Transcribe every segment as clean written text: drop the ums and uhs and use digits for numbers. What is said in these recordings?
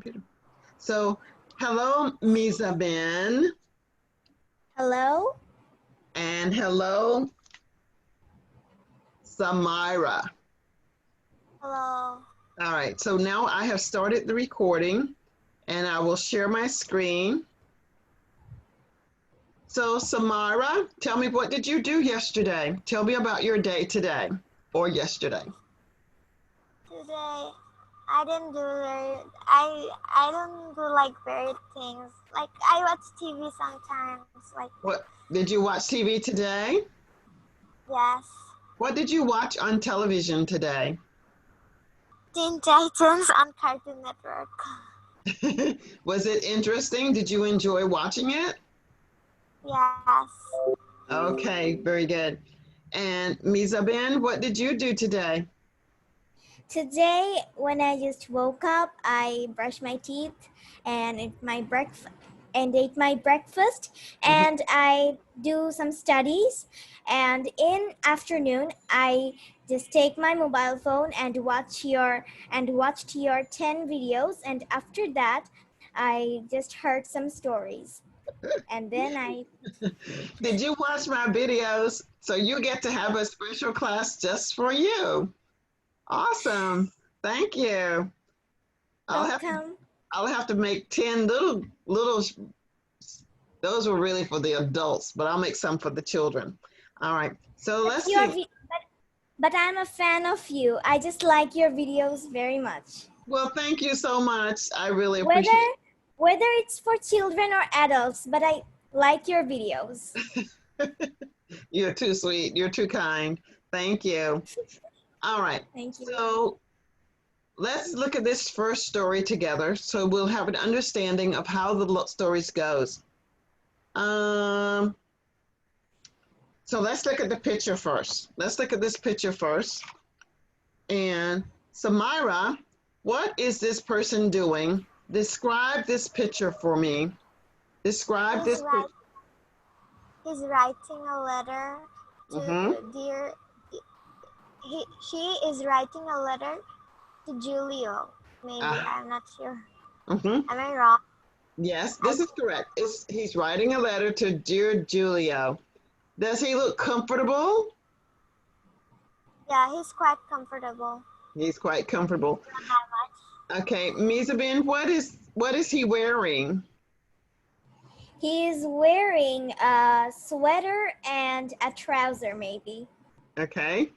computer. So, hello, Mizabin, Hello? and hello, Samira. Hello. All right, so now I have started the recording and I will share my screen. So, Samira, tell me, what did you do yesterday? Tell me about your day today or yesterday. Today I didn't do I don't do like very things. Like I watch TV sometimes. Like What did you watch TV today? yes. What did you watch on television today? Teen Titans on Cartoon Network. Was it interesting? Did you enjoy watching it? Yes. Okay, very good. And Mizabin, what did you do today? Today when I just woke up, I brushed my teeth and ate my breakfast Mhm. and I do some studies, and in afternoon I just take my mobile phone and watched your 10 videos, and after that I just heard some stories, and then I Did you watch my videos? So you get to have a special class just for you. Awesome. Thank you. I'll have to, welcome. I'll have to make 10 little those were really for the adults, but I'll make some for the children. All right. So But let's your see. vi- but I'm a fan of you. I just like your videos very much. Well, thank you so much. I really Whether appreciate whether it's for children or adults, but I like your videos. it. You're too sweet. You're too kind. Thank you. All right. Thank you. So let's look at this first story together so we'll have an understanding of how the stories goes. Um, so let's look at the picture first. Let's look at this picture first. And Samira, what is this person doing? Describe this picture for me. Describe He's this right. picture. He's writing a letter Mm-hmm. to dear. She is writing a letter to Julio. Maybe Uh, I'm not sure. mm-hmm. Am I wrong? Yes, I this is correct. He's writing a letter to dear Julio. Does he look comfortable? Yeah, he's quite comfortable. He's quite comfortable. Not that much. Okay, Mizabin, what is he wearing? He is wearing a sweater and a trouser, maybe. Okay.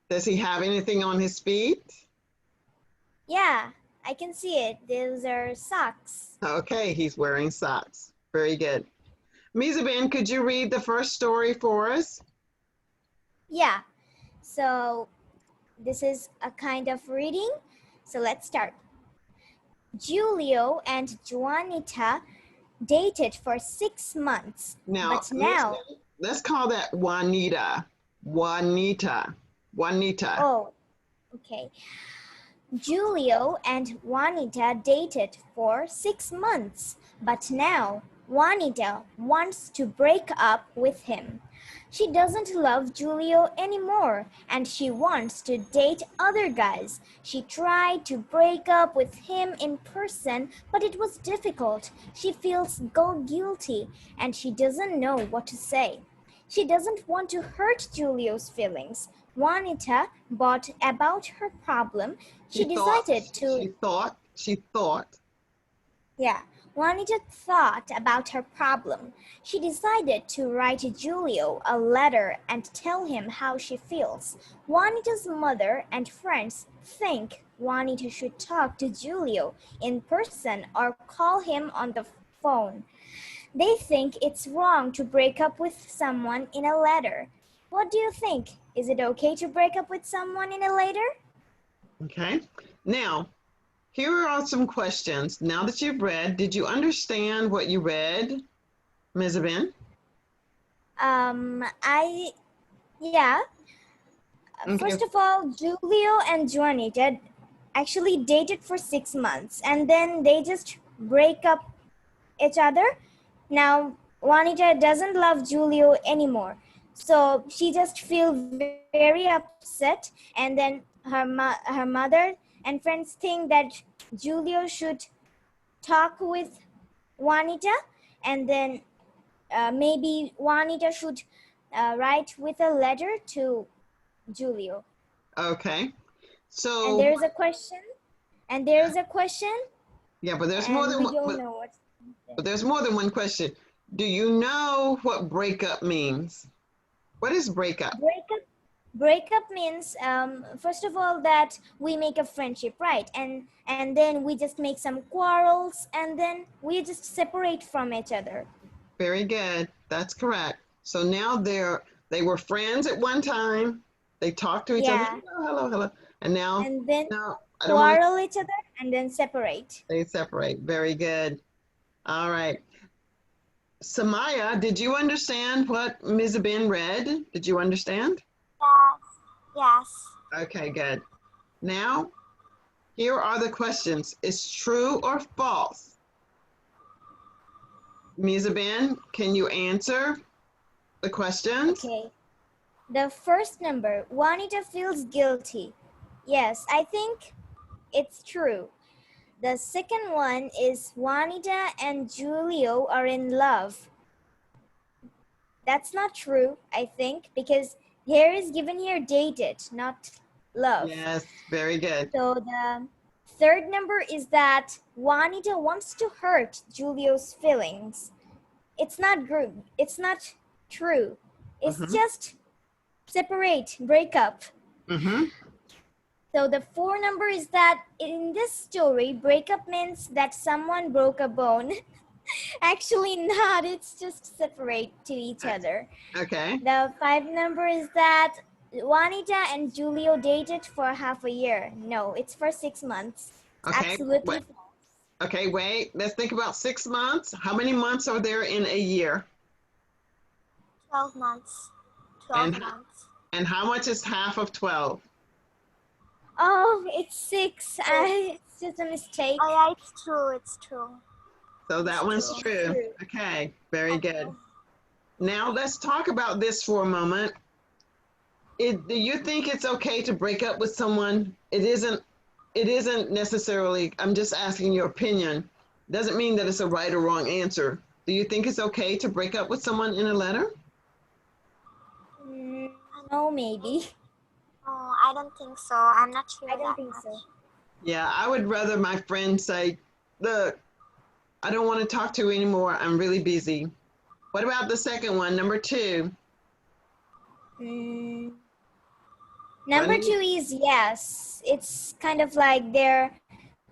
Does he have anything on his feet? Yeah, I can see it. Those are socks. Okay, he's wearing socks. Very good. Mizabin, could you read the first story for us? Yeah. So this is a kind of reading. So let's start. Julio and Juanita dated for 6 months, Now, but now, let's call that Juanita. Juanita. Juanita. oh, okay. Julio and Juanita dated for 6 months, but now Juanita wants to break up with him. She doesn't love Julio anymore and she wants to date other guys. She tried to break up with him in person, but it was difficult. She feels guilty and she doesn't know what to say. She doesn't want to hurt Julio's feelings. Juanita bought about her problem. She She thought, decided to, she thought. yeah, Juanita thought about her problem. She decided to write Julio a letter and tell him how she feels. Juanita's mother and friends think Juanita should talk to Julio in person or call him on the phone. They think it's wrong to break up with someone in a letter. What do you think? Is it okay to break up with someone in a letter? Okay. Now, here are some questions. Now that you've read, did you understand what you read, Mizabin? Yeah. Okay. First of all, Julio and Juanita actually dated for 6 months and then they just break up each other. Now, Juanita doesn't love Julio anymore. So she just feels very upset, and then her mother and friends think that Julio should talk with Juanita, and then maybe Juanita should write with a letter to Julio. Okay. And So, there is a question. And there is a question, yeah, but there's more and than we one, don't know what's. but there's more than one question. Do you know what breakup means? What is breakup? Breakup means first of all that we make a friendship, right? And then we just make some quarrels, and then we just separate from each other. Very good. That's correct. So now they were friends at one time. They talked to each other. Yeah. Hello, hello, hello. And now, And then no, I don't want to. quarrel each other and then separate. They separate. Very good. All right. Samaya, did you understand what Ms. Ben read? Did you understand? Yes. Okay, good. Now, here are the questions. Is true or false? Ms. Ben, can you answer the questions? Okay. The first number, Juanita feels guilty. Yes, I think it's true. The second one is Juanita and Julio are in love. That's not true, I think, because here is given here dated, not love. Yes, very good. So the third number is that Juanita wants to hurt Julio's feelings. It's not good. It's not true. It's just separate, break up. Mm-hmm. So the four number is that in this story, breakup means that someone broke a bone. Actually not, it's just separate to each other. Okay. The five number is that Juanita and Julio dated for half a year. No, it's for 6 months. Okay. Absolutely Wait. false. Okay, wait. Let's think about 6 months. How many months are there in a year? 12 months. 12 And- months. And how much is half of 12? Oh, it's 6. It's just a mistake. Oh yeah, it's true. It's true. So that one's true. true. Okay, very good. Now let's talk about this for a moment. Do you think it's okay to break up with someone? It isn't necessarily, I'm just asking your opinion. Doesn't mean that it's a right or wrong answer. Do you think it's okay to break up with someone in a letter? No, maybe. Oh, I don't think so. I'm not sure. I don't that think much. so. Yeah, I would rather my friend say, look, I don't want to talk to you anymore. I'm really busy. What about the second one, number 2? Number Running- 2 is yes. It's kind of like they're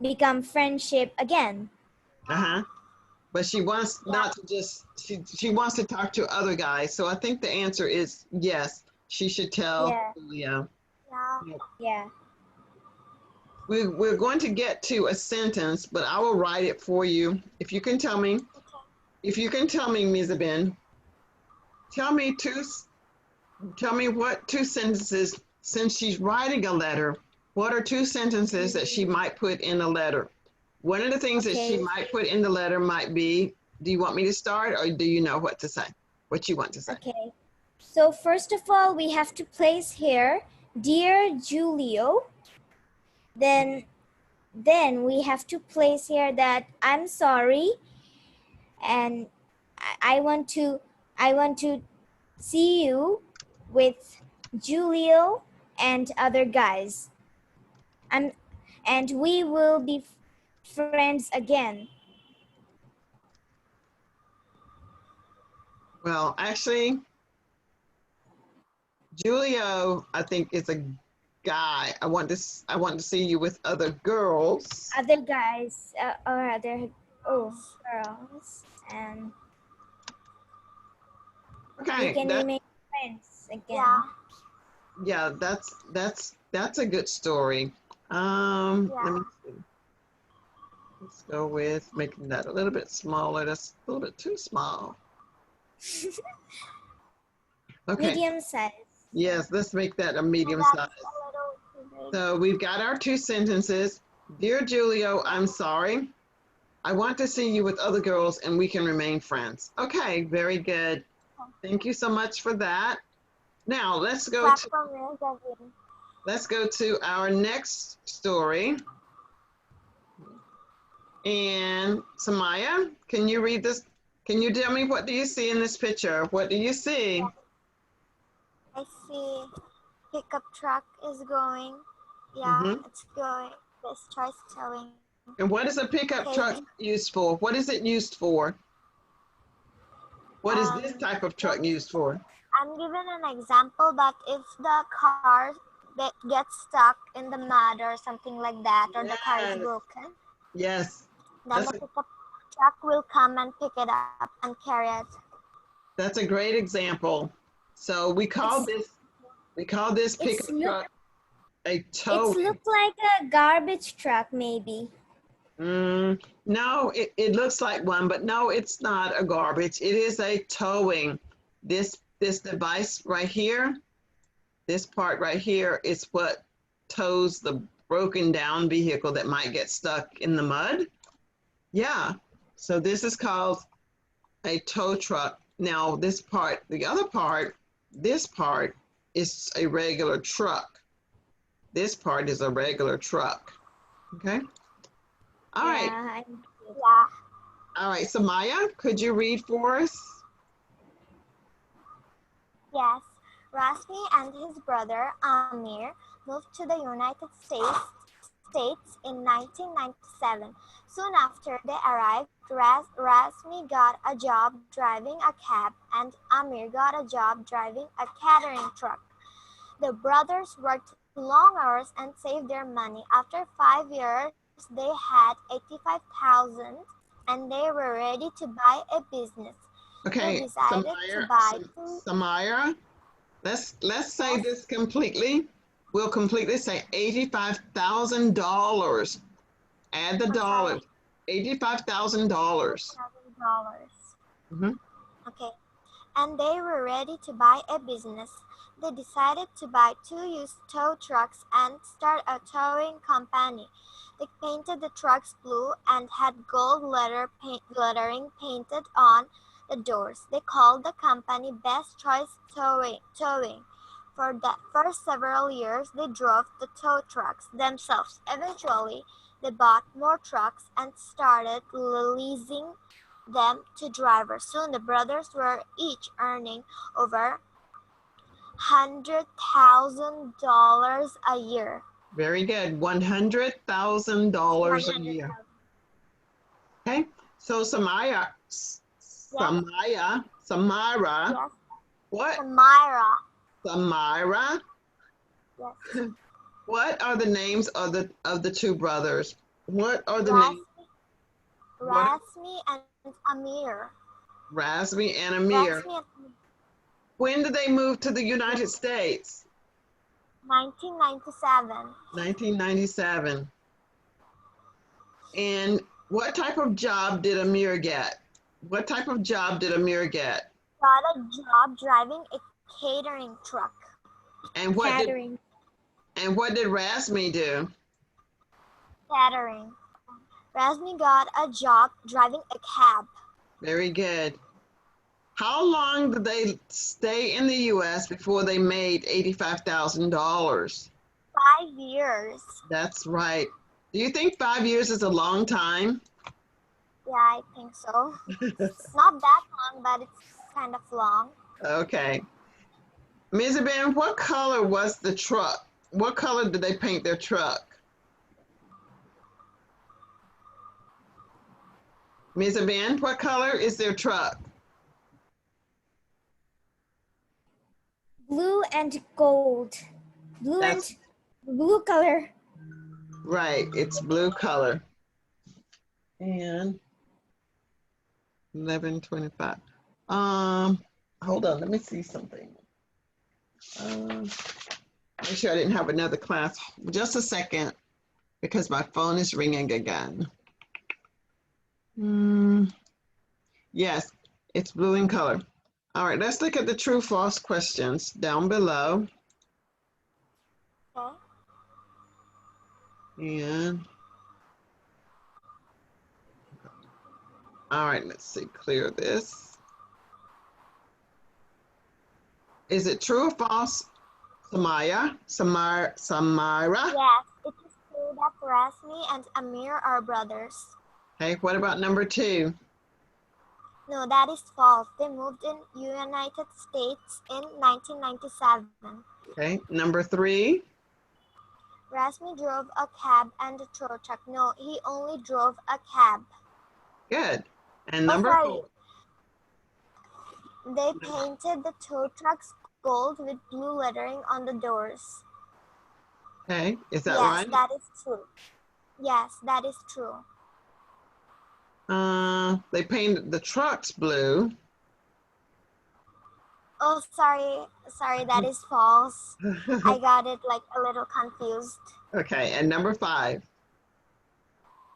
become friendship again. Uh-huh. But she wants not to just, she wants to talk to other guys. So I think the answer is yes, she should tell Yeah. Julio. Yeah. Yeah. We're going to get to a sentence, but I will write it for you. If you can tell me, Ms. Ben, tell me what 2 sentences, since she's writing a letter, what are 2 sentences that she might put in a letter? One of the things that she Okay. might put in the letter might be, do you want me to start or do you know what to say? What you want to say? Okay. So first of all, we have to place here, dear Julio. Then we have to place here that I'm sorry, and I want to see you with Julio and other guys. And we will be friends again. Well, actually, Julio, I think, is a guy. I want to see you with other girls. Other guys or other girls, and Okay, we can remain friends again. Yeah. yeah, that's a good story. Let me see. Let's go with making that a little bit smaller. That's a little bit too small. Okay. Medium size. Yes, let's make that a medium That's size. a little too big. So we've got our 2 sentences. Dear Julio, I'm sorry. I want to see you with other girls and we can remain friends. Okay, very good. Thank you so much for that. Now let's go Clap to, for me, Gavin. let's go to our next story. And Samaya, can you read this? Can you tell me what do you see in this picture? What do you see? I see pickup truck is going. Yeah, Mhm. it's going. This choice towing. And what is a pickup Okay. truck used for? What is it used for? What is this type of truck used for? I'm giving an example, but if the car that gets stuck in the mud or something like that, or the car is Yes. broken, Yes. then That's the a, pickup truck will come and pick it up and carry it. that's a great example. So we call It's this it's pickup look truck a it's towing. look like a garbage truck maybe. No, it looks like one, but no, it's not a garbage. It is a towing. This device right here, this part right here is what tows the broken down vehicle that might get stuck in the mud. Yeah. So this is called a tow truck. Now this part, the other part, this part is a regular truck. This part is a regular truck. Okay. All right. Yeah, Yeah. All right. So Maya, could you read for us? Yes. Rasmi and his brother Amir moved to the United States in 1997. Soon after they arrived, Rasmi got a job driving a cab and Amir got a job driving a catering truck. The brothers worked long hours and saved their money. After 5 years, they had 85,000 and they were ready to buy a business. They Okay, decided to buy two. Samira, let's say Yes, this completely. We'll completely say $85,000. Add the I'm sorry, dollars. $85,000. $1,000. Mhm. Okay. And they were ready to buy a business. They decided to buy two used tow trucks and start a towing company. They painted the trucks blue and had gold lettering painted on the doors. They called the company Best Choice Towing. For the first several years, they drove the tow trucks themselves. Eventually, they bought more trucks and started leasing them to drivers. Soon the brothers were each earning over $100,000 a year. Very good. $100,000 a year. 100,000. Okay. So Samaya, Yes, Samara, yes. what? Samira. Samira, Yes. what are the names of the two brothers? What are the names? Rasmi, What are Rasmi and Amir. Razmi and Amir? Rasmi and When did they move to the United yes. States? 1997. 1997. And what type of job did Amir get? What type of job did Amir get? Got a job driving a catering truck. And what did catering. Razmi do? Catering. Rasmi got a job driving a cab. Very good. How long did they stay in the US before they made $85,000? 5 years. That's right. Do you think 5 years is a long time? Yeah, I think so. It's not that long, but it's kind of long. Okay. Ms. Ben, what color was the truck? What color did they paint their truck? Ms. Ben, what color is their truck? Blue and gold. Blue That's and blue color. right. It's blue color. And 11:25. Hold on. Let me see something. Make sure I didn't have another class. Just a second, because my phone is ringing again. Yes, it's blue in color. All right, let's look at the true false questions down below. Okay. And all right, let's see, clear this. Is it true or false, Samira? Yes, it is true that Rasmi and Amir are brothers. Okay, what about number 2? No, that is false. They moved in United States in 1997. Okay, number 3. Rasmi drove a cab and a tow truck. No, he only drove a cab. Good. And Oh, number sorry. 4. They painted the tow trucks gold with blue lettering on the doors. Okay, is that Yes, right? that is true. Yes, that is true. They painted the trucks blue. Oh, sorry, that is false. I got it like a little confused. Okay, and number 5.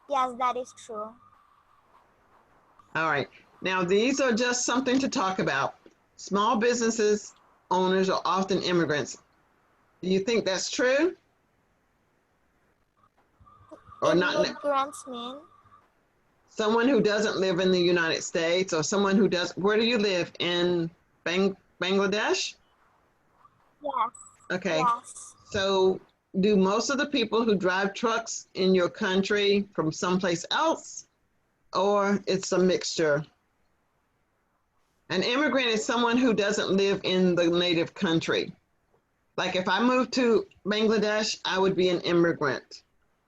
Yes, that is true. All right. Now, these are just something to talk about. Small businesses owners are often immigrants. Do you think that's true? Or not? Immigrants mean? Someone who doesn't live in the United States, or someone who does. Where do you live? In Bangladesh? Yes. Okay. Yes. So, do most of the people who drive trucks in your country from someplace else, or it's a mixture? An immigrant is someone who doesn't live in the native country. Like if I moved to Bangladesh, I would be an immigrant.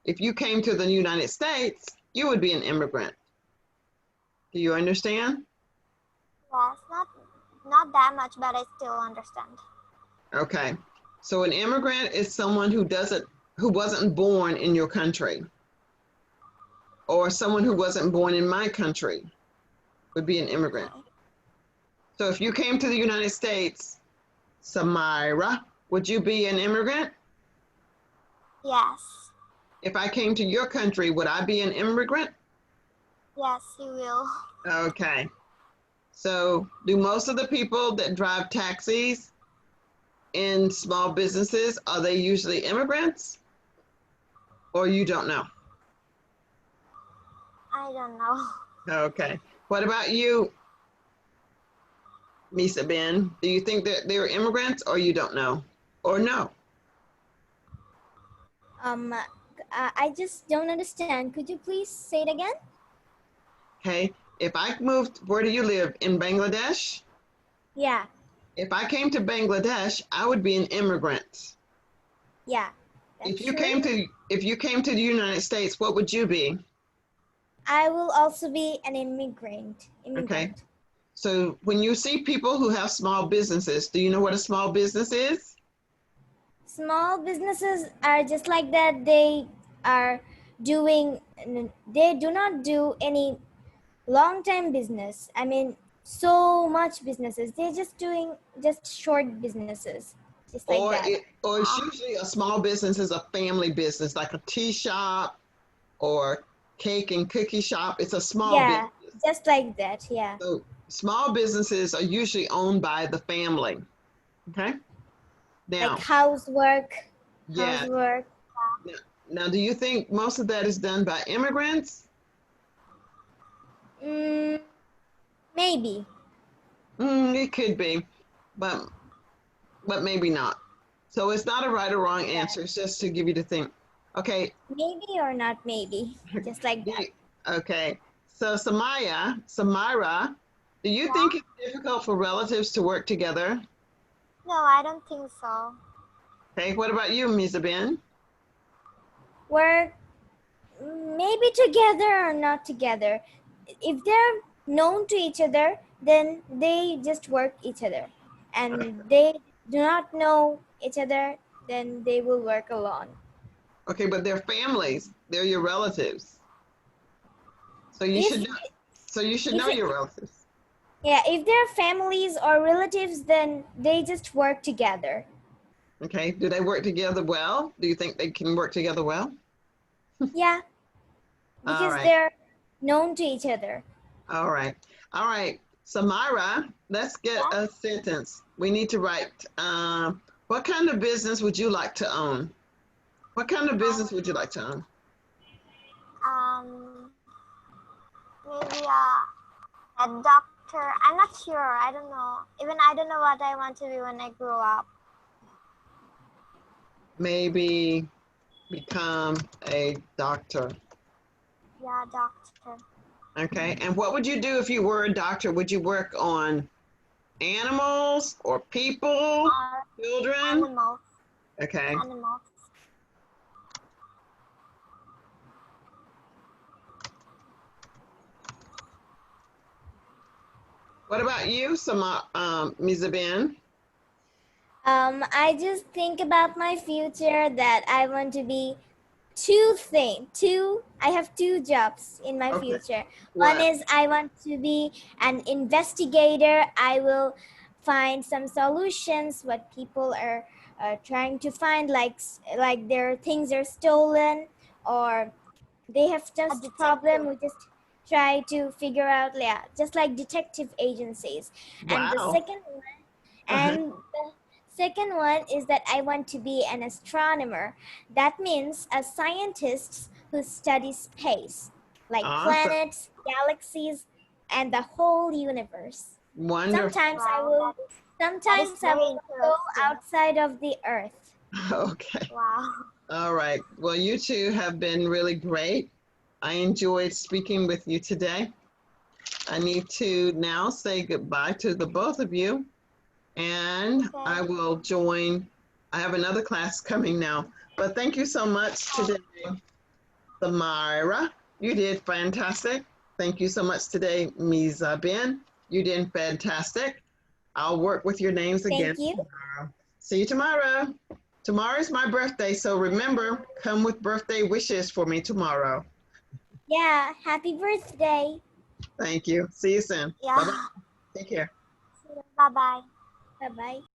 If you came to the United States, you would be an immigrant. Do you understand? Yes, not that much, but I still understand. Okay. So an immigrant is someone who wasn't born in your country, or someone who wasn't born in my country would be an immigrant. Okay. So if you came to the United States, Samira, would you be an immigrant? Yes. If I came to your country, would I be an immigrant? Yes, you will. Okay. So do most of the people that drive taxis in small businesses, are they usually immigrants? Or you don't know? I don't know. Okay. What about you, Misa Ben? Do you think that they're immigrants or you don't know? Or no? I just don't understand. Could you please say it again? Okay. If I moved, where do you live? In Bangladesh? Yeah, If I came to Bangladesh, I would be an immigrant. yeah. If That's you true. came to the United States, what would you be? I will also be an immigrant. Okay. So when you see people who have small businesses, do you know what a small business is? Small businesses are just like that. They are doing, they do not do any long time business. I mean, so much businesses. They're just doing just short businesses, just like that. Or it's usually a small business is a family business, like a tea shop or cake and cookie shop. It's a small Yeah, business. just like that. Yeah. So small businesses are usually owned by the family. Okay. Now, Like housework. yeah. Housework. Now, do you think most of that is done by immigrants? Mm, maybe. It could be, but maybe not. So it's not a right or wrong answer. It's just to give you the thing. Okay. Maybe or not maybe. Just like that. Okay. So Samira, do you think it's difficult for relatives to work together? No, I don't think so. Okay. What about you, Mizabin? Work maybe together or not together. If they're known to each other, then they just work each other. And they do not know each other, then they will work alone. Okay, but they're families. They're your relatives. So you If should know. So you should if know it- your relatives. yeah, if they're families or relatives, then they just work together. Okay. Do they work together well? Do you think they can work together well? Yeah, All because right. they're known to each other. All right. All right. Samira, let's get a sentence. We need to write. What kind of business would you like to own? What kind of business would you like to own? Maybe a doctor. I'm not sure. I don't know. Even I don't know what I want to be when I grow up. Maybe become a doctor. Yeah, doctor. doctor. Okay. And what would you do if you were a doctor? Would you work on animals or people, children? Animals. Okay. Animals. What about you, Mizabin? I just think about my future that I want to be I have two jobs in my Okay. future. What? One is I want to be an investigator. I will find some solutions what people are trying to find, like their things are stolen or they have just detective. problem. We just try to figure out, yeah, just like detective agencies. And the Wow. second one, and the second one is that I want to be an astronomer. That means a scientist who studies space, like Awesome. planets, galaxies, and the whole universe. Wonderful. Sometimes I Wow, will, sometimes I very will go interesting. outside of the Earth. Okay. Wow. All right. Well, you two have been really great. I enjoyed speaking with you today. I need to now say goodbye to the both of you. And Okay. I will join. I have another class coming now. But thank you so much today, Samira. You did fantastic. Thank you so much today, Mizabin. You did fantastic. I'll work with your names again Thank you. tomorrow. See you tomorrow. Tomorrow is my birthday, so remember, come with birthday wishes for me tomorrow. Yeah, happy birthday. Thank you. See you soon. Yeah. Bye-bye. Take care. Bye-bye. Bye-bye.